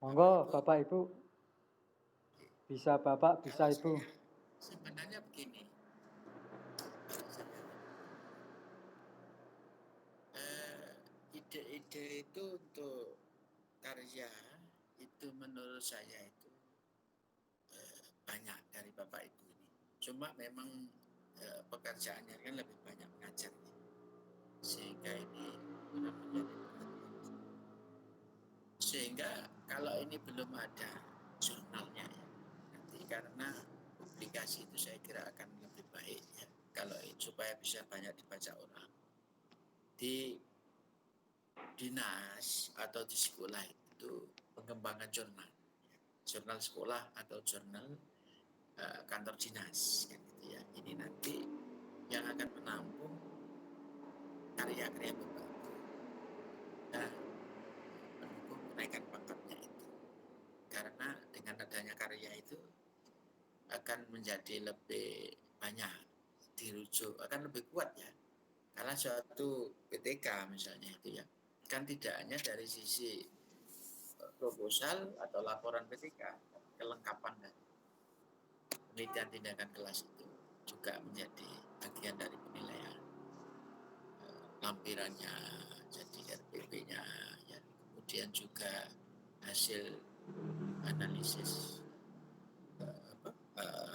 Monggo Bapak-Ibu. Bapak Ibu, bisa Bapak, bisa Kalau Ibu. saya sebenarnya begini, kalau saya ide-ide itu untuk karya itu menurut saya itu banyak dari Bapak Ibu ini. Cuma memang pekerjaannya kan lebih banyak mengajar, sehingga ini kurang menjadi perhatian. Sehingga kalau ini belum ada jurnalnya ya, nanti karena publikasi itu saya kira akan lebih baik ya, kalau supaya bisa banyak dibaca orang di dinas atau di sekolah itu pengembangan jurnal sekolah atau jurnal kantor dinas kan gitu ya. Ini nanti yang akan menampung karya-karya Bapak Ibu dan mendukung kenaikan pangkatnya itu. Karena dengan adanya karya itu akan menjadi lebih banyak dirujuk, akan lebih kuat ya. Karena suatu PTK misalnya itu ya, kan tidak hanya dari sisi proposal atau laporan PTK, kelengkapan dan penelitian tindakan kelas itu juga menjadi bagian dari penilaian. Lampirannya, jadi RPP-nya, ya. Kemudian juga hasil analisis,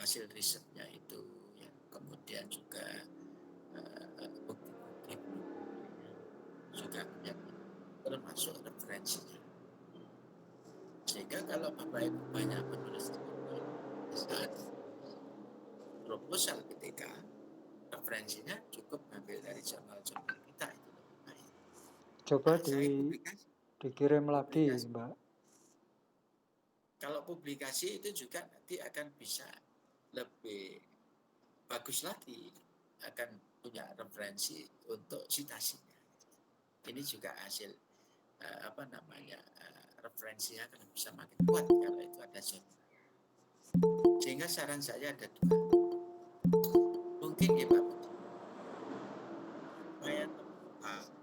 hasil risetnya itu, ya. Kemudian juga bukti-bukti pendukungnya juga menjadi termasuk referensinya. Sehingga kalau Bapak Ibu banyak menulis saat proposal PTK, referensinya cukup ambil dari jurnal-jurnal kita itu lebih baik. Coba Nah, saya dikirim lagi, publikasi. Mbak. Kalau publikasi itu juga nanti akan bisa lebih bagus lagi, akan punya referensi untuk citasinya. Ini juga hasil referensinya akan bisa makin kuat kalau itu ada jurnal. Sehingga saran saya ada dua. Mungkin ya Pak Budi, supaya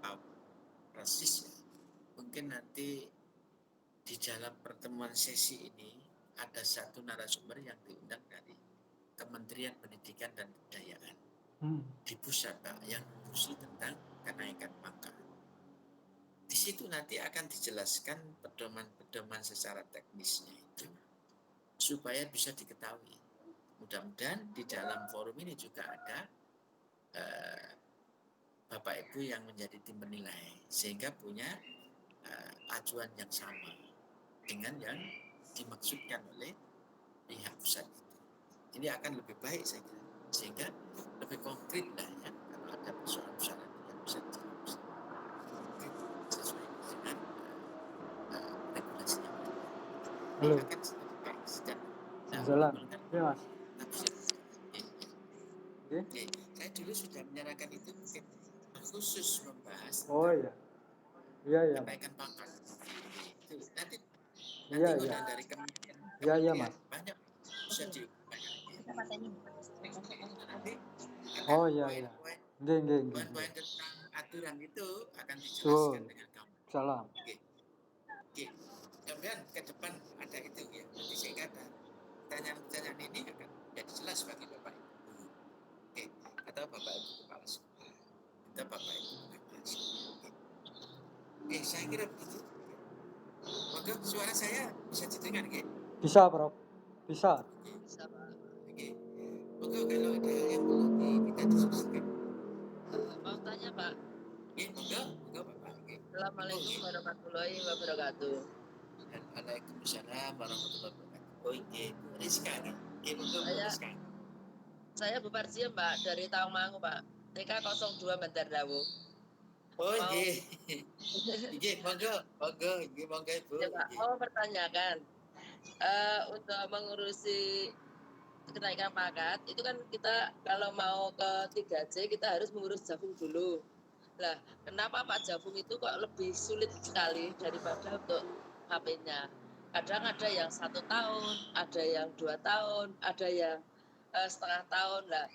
tahu persis ya. Mungkin nanti di dalam pertemuan sesi ini ada satu narasumber yang diundang dari Kementerian Pendidikan dan Kebudayaan di pusat Pak, yang mengurusi tentang kenaikan pangkat. Di situ nanti akan dijelaskan pedoman-pedoman secara teknisnya itu supaya bisa diketahui. Mudah-mudahan di dalam forum ini juga ada Bapak Ibu yang menjadi tim penilai sehingga punya acuan yang sama dengan yang dimaksudkan oleh pihak pusat itu. Ini akan lebih baik saya kira, sehingga lebih konkret lah ya kalau ada persoalan-persoalan yang bisa dijawab sesuai dengan regulasinya. Ini akan lebih baik dan menimbulkan tafsir. Oke, saya dulu sudah menyerahkan itu mungkin khusus membahas tentang kenaikan pangkat. Itu nanti kalau dari kementerian banyak bisa diupayakan. Nanti akan poin-poin tentang aturan itu akan dijelaskan dengan kamu. Salam. Oke. Kemudian ke depan ada itu ya. Nanti sehingga ada pertanyaan-pertanyaan ini akan jadi jelas bagi Bapak Ibu guru. Oke. Atau Bapak Ibu kepala sekolah. Atau Bapak Ibu pengajar. Oke, saya kira begitu. Maka suara saya bisa didengar, Oke? Bisa, Prof. Bisa. Bisa, Pak. Oke. Maka kalau ada yang perlu kita diskusikan. Mau tanya, Pak. Monggo Bapak. Assalamualaikum warahmatullahi wabarakatuh. Waalaikumsalam warahmatullahi wabarakatuh. Oh, iya, Rizka nih. Rizka. Saya Bu Parsia, Mbak, dari Tawangmangu, Pak. TK 02 Bantar Dawu. Oh, iya. Iya, monggo Ibu. Ya, Pak. Mau pertanyakan, untuk mengurusi kenaikan pangkat, itu kan kita kalau mau ke 3J, kita harus mengurus Jafung dulu. Nah, kenapa Pak Jafung itu kok lebih sulit sekali daripada untuk HP-nya? Kadang ada yang 1 tahun, ada yang 2 tahun, ada yang setengah tahun lah.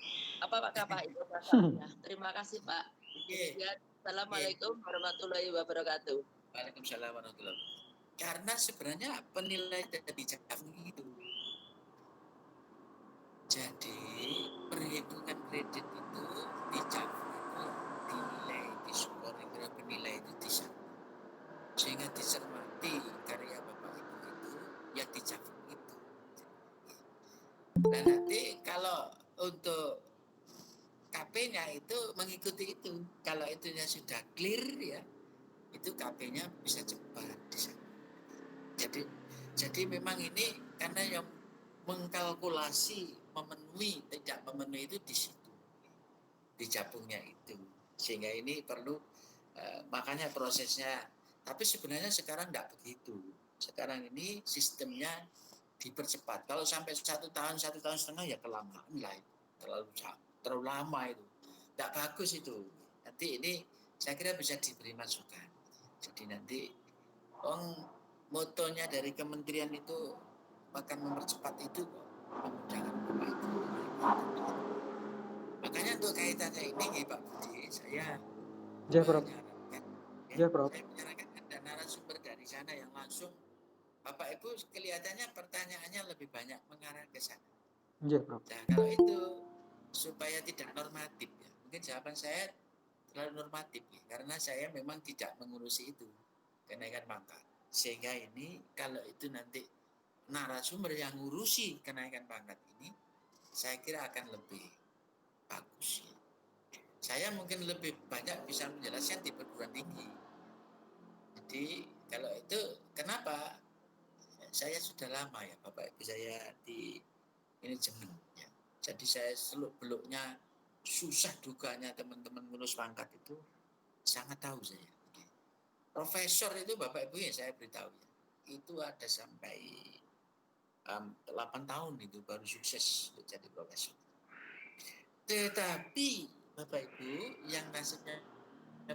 Apakah Pak itu masalahnya? Terima kasih Pak. Kemudian, Assalamualaikum warahmatullahi wabarakatuh. Waalaikumsalam warahmatullahi wabarakatuh. Karena sebenarnya penilaian dari Jafung itu. Jadi perhitungan kredit itu di Jafung itu dinilai, di scoring berapa nilai itu di sana. Sehingga dicermati karya Bapak Ibu itu ya di Jafung itu. Nah nanti kalau untuk KP-nya itu mengikuti itu. Kalau itunya sudah clear ya, itu KP-nya bisa cepat di sana. Jadi memang ini karena yang mengkalkulasi memenuhi tidak memenuhi itu di situ, di Jafungnya itu. Sehingga ini perlu makanya prosesnya. Tapi sebenarnya sekarang tidak begitu. Sekarang ini sistemnya dipercepat. Kalau sampai 1 tahun 1,5 tahun ya kelamaan lah itu. Terlalu lama itu. Tidak bagus itu. Nanti ini saya kira bisa diberi masukan. Jadi nanti motonya dari kementerian itu akan mempercepat itu memudahkan Bapak Ibu. Makanya untuk kaitannya ini Pak Budi, saya Ya, Prof. menyarankan, Ya, Prof. saya menyarankan ada narasumber dari sana yang langsung Bapak Ibu kelihatannya pertanyaannya lebih banyak mengarah ke sana. Ya, Prof. Nah, kalau itu supaya tidak normatif ya. Mungkin jawaban saya terlalu normatif ya, karena saya memang tidak mengurusi itu kenaikan pangkat. Sehingga ini kalau itu nanti narasumber yang ngurusi kenaikan pangkat ini, saya kira akan lebih bagus. Saya mungkin lebih banyak bisa menjelaskan di perguruan tinggi. Jadi kalau itu kenapa? Saya sudah lama ya Bapak Ibu saya di manajemen ya. Jadi saya seluk beluknya susah dukanya teman-teman ngurus pangkat itu sangat tahu saya. Profesor itu Bapak Ibu ya saya beritahu ya, itu ada sampai 8 tahun itu baru sukses jadi profesor. Tetapi Bapak Ibu yang nasibnya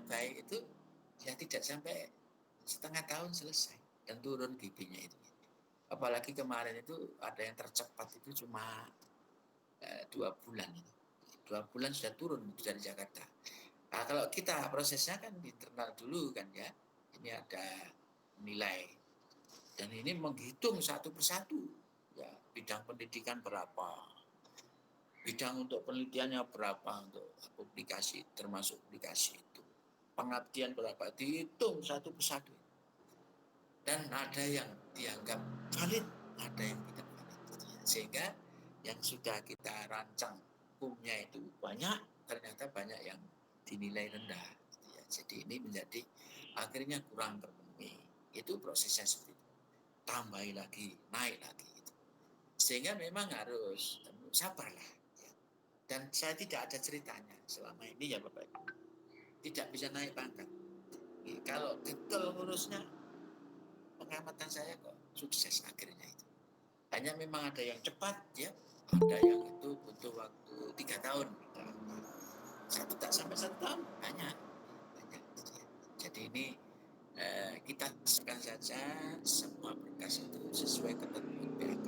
baik itu ya tidak sampai setengah tahun selesai dan turun giginya itu. Apalagi kemarin itu ada yang tercepat itu cuma 2 bulan itu. 2 bulan sudah turun dari Jakarta. Nah, kalau kita prosesnya kan internal dulu kan ya. Ini ada nilai dan ini menghitung satu persatu ya, bidang pendidikan berapa, bidang untuk penelitiannya berapa, untuk publikasi termasuk publikasi itu, pengabdian berapa, dihitung satu persatu dan ada yang dianggap valid, ada yang tidak valid, sehingga yang sudah kita rancang hukumnya itu banyak, ternyata banyak yang dinilai rendah. Jadi ini menjadi akhirnya kurang terpenuhi. Itu prosesnya seperti itu. Tambahi lagi, naik lagi. Sehingga memang harus sabarlah. Dan saya tidak ada ceritanya selama ini ya Bapak Ibu. Tidak bisa naik pangkat. Kalau getol ngurusnya, pengamatan saya kok sukses akhirnya itu. Hanya memang ada yang cepat ya, ada yang itu butuh waktu 3 tahun. Tak sampai 1 tahun, banyak. Jadi ini kita serahkan saja semua berkas itu sesuai ketentuan PHK.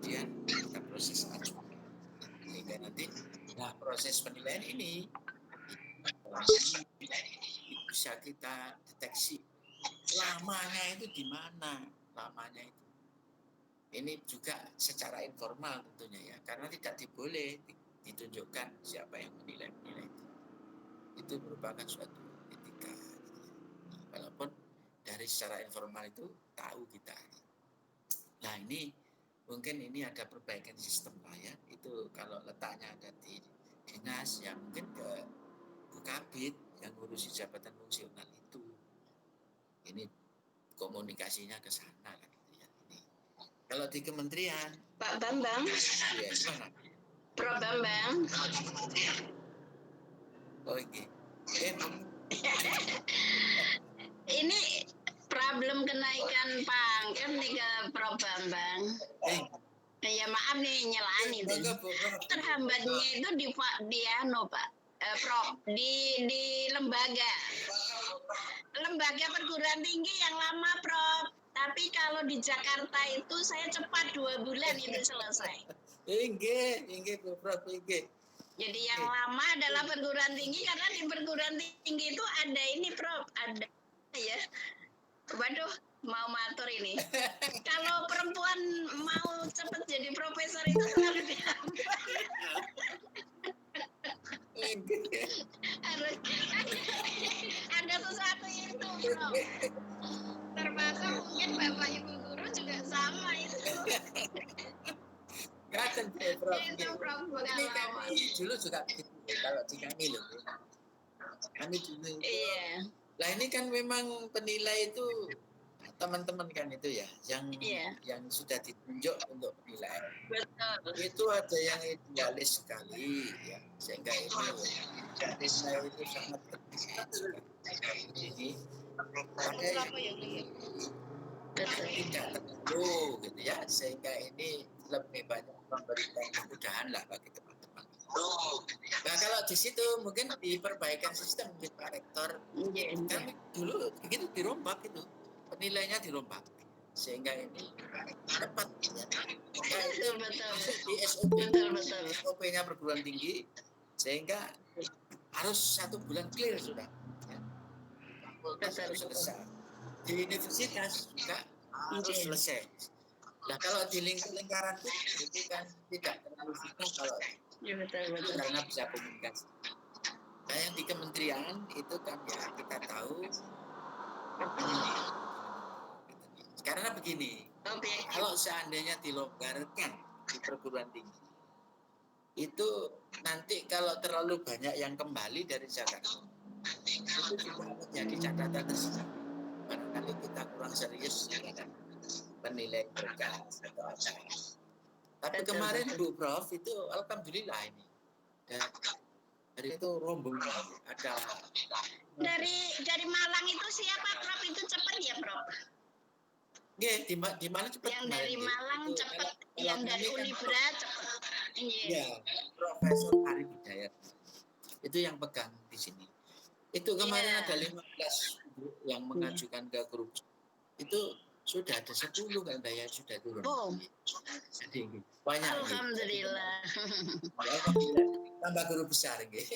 Kemudian kita proses ajukan. Sehingga nanti proses penilaian ini bisa kita deteksi lamanya itu di mana, lamanya itu. Ini juga secara informal tentunya ya, karena tidak diboleh ditunjukkan siapa yang menilai itu. Itu merupakan suatu etika. Walaupun dari secara informal itu tahu kita. Nah ini mungkin ini ada perbaikan sistem lah ya. Itu kalau letaknya ada di dinas yang mungkin ke Bukabid yang ngurusi jabatan fungsional itu. Ini komunikasinya ke sana kan gitu ya. Ini. Kalau di kementerian Pak Bambang. Ya, gimana? Prof Bambang. Oh ini. Ini problem kenaikan pangkat nih ke Prof Bambang. Ya maaf nih nyelaan itu. Terhambatnya itu di Pak Prof di lembaga perguruan tinggi yang lama Prof. Tapi kalau di Jakarta itu saya cepat 2 bulan itu selesai. Inggih Prof. Jadi yang lama adalah perguruan tinggi karena di perguruan tinggi itu ada ini Prof, ada ya Waduh, mau matur ini. Kalau perempuan mau cepat jadi profesor itu selalu diambil. Harus ada sesuatu itu, Bro. Termasuk mungkin Bapak Ibu guru juga sama itu. Kadang Prof. Itu Prof Ini pengalaman. kami dulu juga begitu kalau di kami loh. Kami dulu itu. Iya. Lah ini kan memang penilai itu teman-teman kan itu ya, Iya. yang sudah ditunjuk untuk penilai. Betul. Itu ada yang idealis sekali ya, sehingga ini penilai itu sangat terpisah sekali. Jadi ada yang tidak tertentu gitu ya, sehingga ini lebih banyak memberikan kemudahan lah bagi teman-teman. Nah kalau di situ mungkin diperbaikan sistem di Pak Rektor. Iya. Kami dulu begitu dirombak itu, penilainya dirombak sehingga ini tepat ya. Nah, itu masuk di SOP, Betul. SOP-nya perguruan tinggi sehingga harus 1 bulan clear sudah ya. Harus selesai. Di universitas juga harus selesai. Nah kalau di lingkaran itu kan tidak terlalu susah kalau Iya, betul. karena bisa komunikasi. Nah yang di kementerian itu kan ya kita tahu. Karena begini, kalau seandainya dilonggarkan di perguruan tinggi, itu nanti kalau terlalu banyak yang kembali dari Jakarta, itu juga menjadi catatan tersendiri. Barangkali kita kurang serius dengan penilai berkas atau apa. Tapi kemarin Bu Prof itu alhamdulillah ini. Dan dari itu rombongan ada. Dari Malang itu siapa Prof? Itu cepat ya Prof? Di mana cepat? Yang dari Malang itu, cepat, kalau yang dari kami kan Unibra cepat. Iya, Profesor Hari Hidayat. Itu yang pegang di sini. Itu kemarin ada 15 yang mengajukan ke grup. Itu sudah ada 10 kan yang sudah turun. Jadi banyak. Alhamdulillah. Alhamdulillah. Tambah guru besar gitu.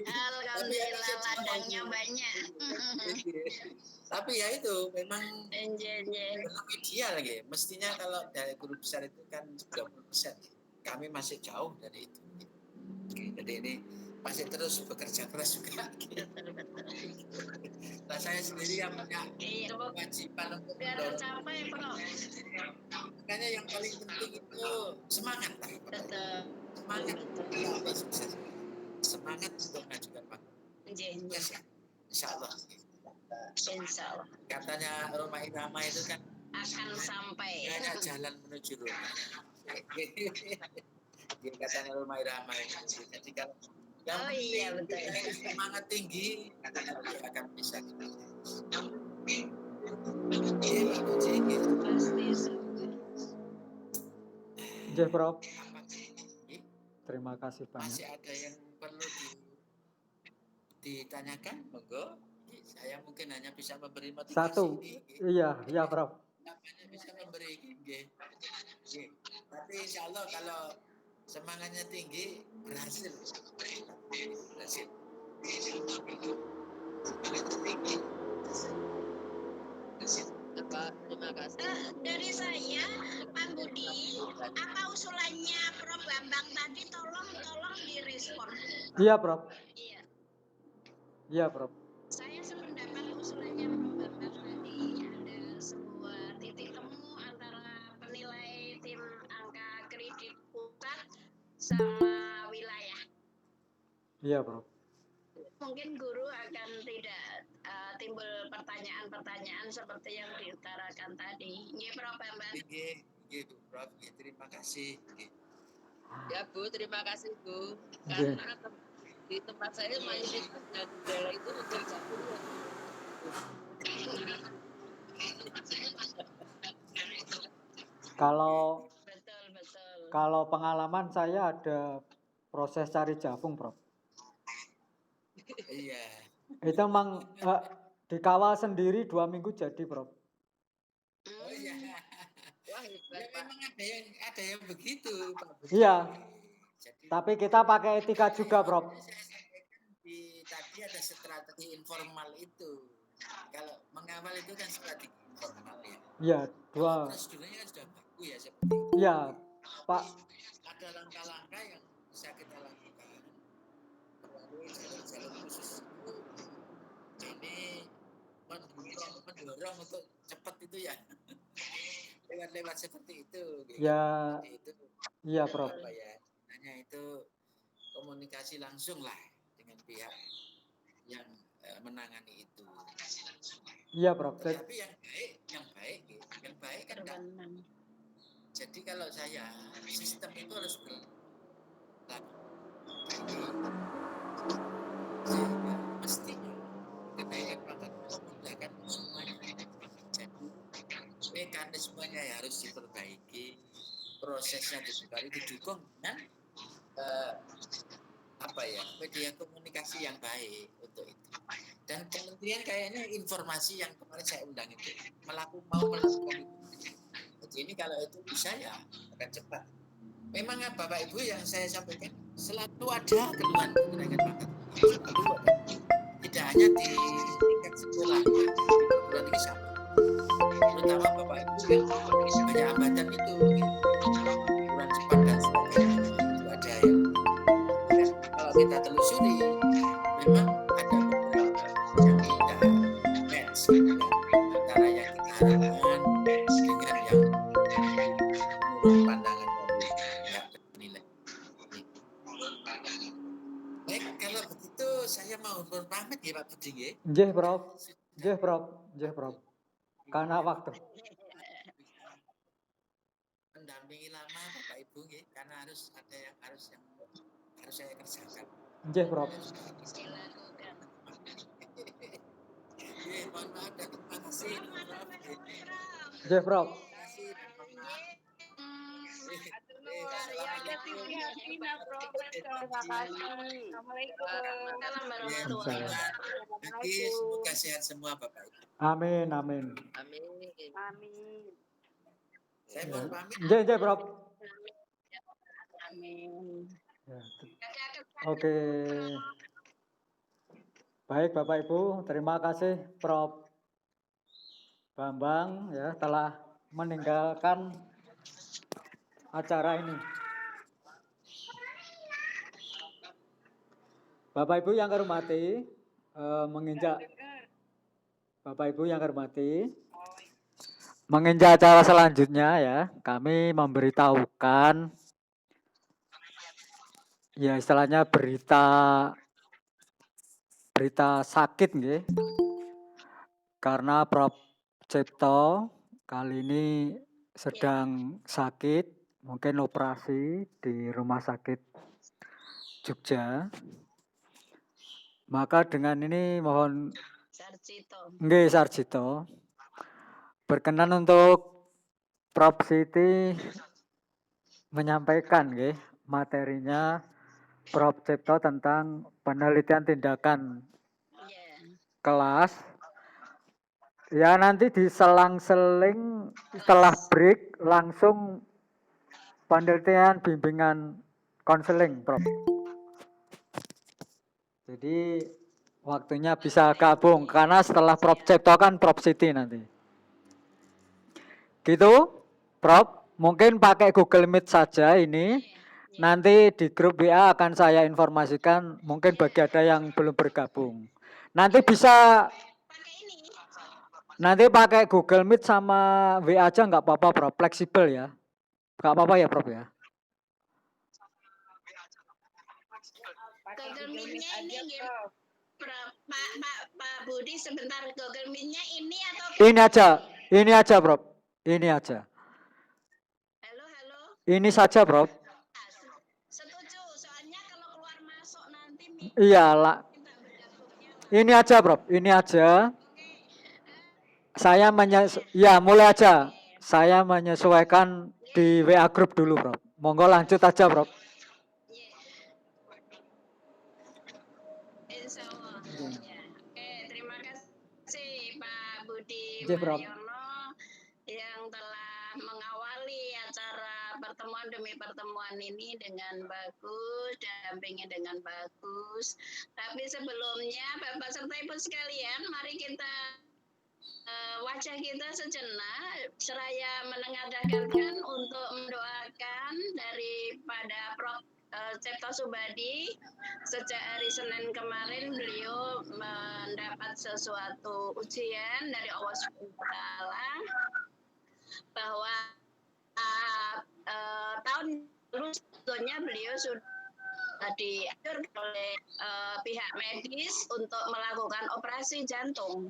Alhamdulillah ladangnya banyak. Tapi ya itu memang Enjel. belum ideal lagi. Mestinya kalau dari guru besar itu kan 30%. Kami masih jauh dari itu. Jadi ini masih terus bekerja keras juga. Nah saya sendiri yang punya kewajiban untuk tercapai Prof. Makanya yang paling penting itu semangat lah. Semangat untuk sukses. Semangat untuk mengajukan panggilan. Yes, ya. Insya Allah. Katanya Roma Irama itu kan akan sampai. Hanya jalan menuju rumah. Katanya Roma Irama itu. Jadi kalau yang betul. semangat tinggi akan bisa. Nggih, Prof. Terima kasih banyak. Masih ada yang perlu ditanyakan? Monggo. Saya mungkin hanya bisa memberi motivasi. 1. Iya, Prof. Namanya bisa memberi. Tapi insya Allah kalau semangatnya tinggi berhasil. Terima kasih. Dari saya, Pak Budi, apa usulannya Prof Bambang tadi tolong direspon. Iya, Prof. Iya. Iya, Prof. Saya sependapat usulannya Prof Bambang tadi ada sebuah titik temu antara penilai tim angka kredit pusat sama wilayah. Iya, Prof. Mungkin guru akan tidak timbul pertanyaan-pertanyaan seperti yang diutarakan tadi. Nggih, Prof Bambang. Nggih, Bu Prof. Terima kasih. Ya Bu, terima kasih Bu. Karena di tempat saya mayoritas dan gejala itu untuk campur. Kalau pengalaman saya ada proses cari jabung, Prof. Iya. Itu memang dikawal sendiri 2 minggu jadi, Prof. Oh iya. Wah, hebat, ya memang ada yang begitu, Pak. Iya. Jadi, tapi kita pakai etika juga, Prof. Tadi ada strategi informal itu. pengawal itu kan strategi formal ya. Iya, Kalau dua. prosedurnya kan sudah baku ya seperti itu. Iya, Pak. Ada langkah-langkah yang bisa kita lakukan melalui jalur-jalur khusus itu. Ini mendorong untuk cepat itu ya. Lewat-lewat seperti itu. Gitu. Ya, Jadi itu iya, Prof. apa ya? Hanya itu komunikasi langsung lah dengan pihak yang menangani itu. Iya, Prof. Tetapi yang baik kan enggak. Jadi kalau saya sistem itu harus berlaku. Sehingga mestinya kenaikan pangkat itu memudahkan semuanya. Jadi mekanismenya harus diperbaiki, prosesnya didukung dengan media komunikasi yang baik untuk itu. Dan kementerian kayaknya informasi yang kemarin saya undang itu mau melakukan itu. Jadi ini kalau itu bisa ya akan cepat. Memang Bapak Ibu yang saya sampaikan selalu ada keluhan kenaikan pangkat. Selalu ada. Tidak hanya di tingkat sekolah, di perguruan tinggi sama. Terutama Bapak Ibu yang banyak hambatan itu, kurang cepat dan sebagainya. Itu ada yang kalau kita telusuri, memang ada beberapa yang tidak match antara yang kita harapkan dengan yang menurut pandangan dari pihak penilai. Baik, kalau begitu saya mau pamit ya Pak Budi. Nggih, Prof. Nggih, Prof. Nggih, Prof. Karena waktu. Mendampingi lama Bapak Ibu nggih, karena harus ada yang harus saya kerjakan. Nggih, Prof. Mohon maaf dan terima kasih. Nggih, Prof. Semoga sehat semua Bapak Ibu. Amin, amin. Amin. Saya mohon pamit. Nggih, Prof. Amin. Ya. Oke. Baik Bapak Ibu, terima kasih Prof. Bambang ya telah meninggalkan acara ini. Bapak Ibu yang hormati, menginjak acara selanjutnya ya, kami memberitahukan ya istilahnya berita sakit nggih. Karena Prof. Cipto kali ini sedang sakit, mungkin operasi di Rumah Sakit Jogja. Maka dengan ini mohon Sarjito berkenan untuk Prof. Siti menyampaikan materinya Prof. Cipto tentang penelitian tindakan kelas. Ya nanti diselang-seling setelah break langsung penelitian bimbingan konseling Prof. Jadi waktunya bisa gabung karena setelah Prof. Cipto kan Prof. Siti nanti. Gitu Prof. Mungkin pakai Google Meet saja ini. Nanti di grup WA akan saya informasikan, mungkin bagi ada yang belum bergabung. Nanti bisa pakai Google Meet sama WA aja nggak apa-apa Prof, fleksibel ya. Nggak apa-apa ya Prof ya. Google Meet-nya ini Pak Budi sebentar, Google Meet-nya ini atau Ini aja Prof. Ini aja. Halo. Ini saja Prof. Setuju, soalnya kalau keluar masuk nanti iyalah. Ini aja Prof, ini aja. Saya mulai aja. Saya menyesuaikan di WA grup dulu Prof. Monggo lanjut aja Prof. Insya Allah. Ya. Oke, terima kasih Pak Budi Prof. Mariono yang telah mengawali acara pertemuan demi pertemuan ini dengan bagus, dampingi dengan bagus. Tapi sebelumnya Bapak serta Ibu sekalian, mari kita mengajak kita sejenak seraya menengadahkan untuk mendoakan daripada Prof. Cipto Subadi. Sejak hari Senin kemarin beliau mendapat sesuatu ujian dari Allah SWT bahwa tahun lalu sebetulnya beliau sudah diatur oleh pihak medis untuk melakukan operasi jantung,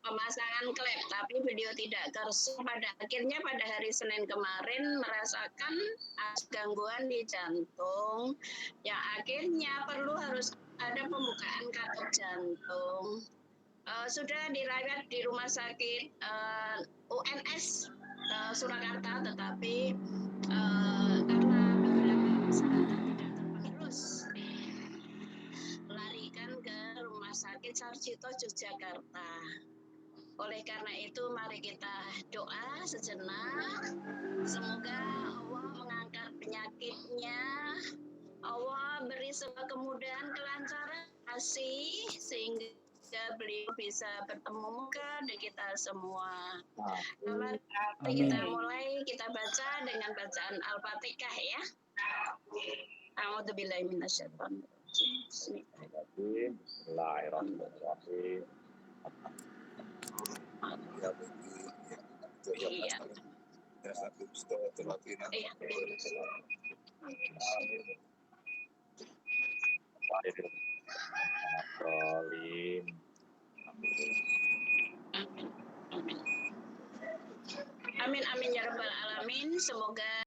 pemasangan klep, tapi beliau tidak kersu. Akhirnya pada hari Senin kemarin merasakan gangguan di jantung yang akhirnya harus ada pembukaan katup jantung. Sudah dirawat di rumah sakit UNS Surakarta, tetapi karena beberapa masalah tidak terus larikan ke rumah sakit Sarjito Yogyakarta. Oleh karena itu mari kita doa sejenak, semoga Allah mengangkat penyakitnya, Allah beri sebuah kemudahan, kelancaran, kasih, sehingga beliau bisa bertemu muka dengan kita semua. Mari kita mulai, kita baca dengan bacaan Al-Fatihah ya. A'udzubillahi minasyaitonir rajim. Bismillahirrahmanirrahim. Iya. Amin amin ya rabbal alamin. Semoga